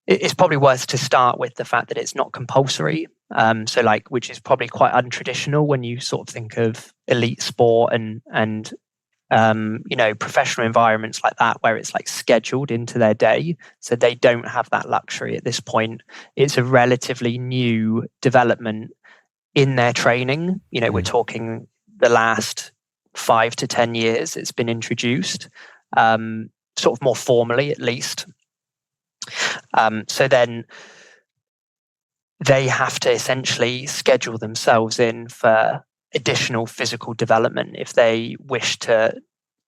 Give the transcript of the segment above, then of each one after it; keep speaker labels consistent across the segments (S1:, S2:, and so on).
S1: it's probably worth to start with the fact that it's not compulsory. So like, which is probably quite untraditional when you sort of think of elite sport and professional environments like that, where it's like scheduled into their day. So they don't have that luxury at this point. It's a relatively new development in their training. We're talking the last 5 to 10 years it's been introduced, sort of more formally at least. So then they have to essentially schedule themselves in for additional physical development if they wish to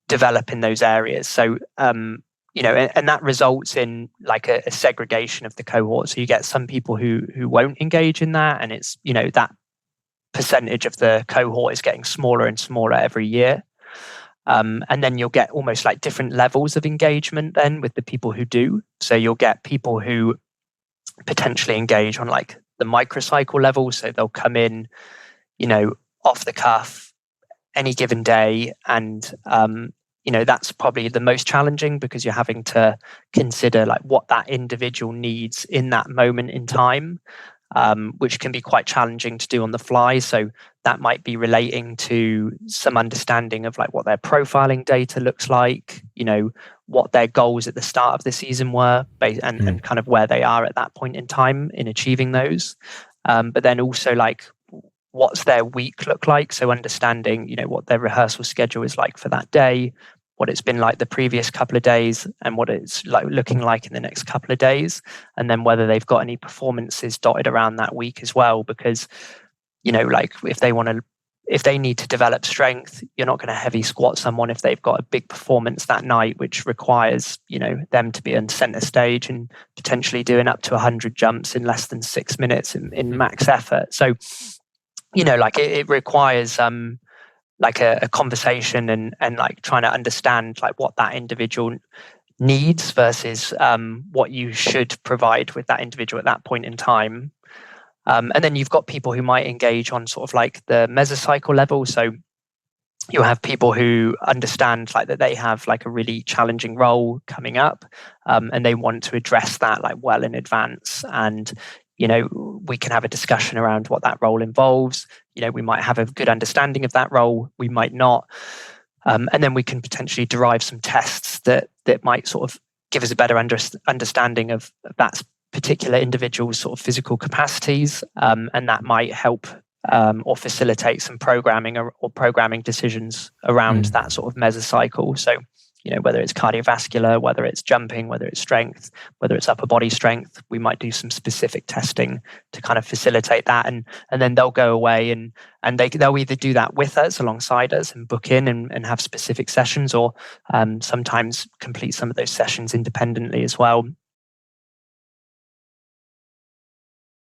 S1: develop in those areas. So, and that results in like a segregation of the cohort. So you get some people who won't engage in that, and it's, that percentage of the cohort is getting smaller and smaller every year. And then you'll get almost like different levels of engagement then with the people who do. So you'll get people who potentially engage on like the microcycle level. So they'll come in, off the cuff any given day. And, that's probably the most challenging, because you're having to consider like what that individual needs in that moment in time, which can be quite challenging to do on the fly. So that might be relating to some understanding of like what their profiling data looks like, what their goals at the start of the season were, and kind of where they are at that point in time in achieving those. But then also like, what's their week look like? So understanding, what their rehearsal schedule is like for that day, what it's been like the previous couple of days, and what it's like looking like in the next couple of days. And then whether they've got any performances dotted around that week as well, because, like if they need to develop strength, you're not going to heavy squat someone if they've got a big performance that night, which requires, them to be on center stage and potentially doing up to 100 jumps in less than 6 minutes in max effort. So, like it requires, like a conversation and like trying to understand like what that individual needs versus what you should provide with that individual at that point in time. And then you've got people who might engage on sort of like the mesocycle level. So you'll have people who understand like that they have like a really challenging role coming up, and they want to address that like well in advance. And we can have a discussion around what that role involves. We might have a good understanding of that role, we might not. And then we can potentially derive some tests that might sort of give us a better understanding of that particular individual's sort of physical capacities. And that might help or facilitate some programming or programming decisions around that sort of mesocycle. So, whether it's cardiovascular, whether it's jumping, whether it's strength, whether it's upper body strength, we might do some specific testing to kind of facilitate that. And then they'll go away and they'll either do that with us, alongside us, and book in and have specific sessions, or sometimes complete some of those sessions independently as well.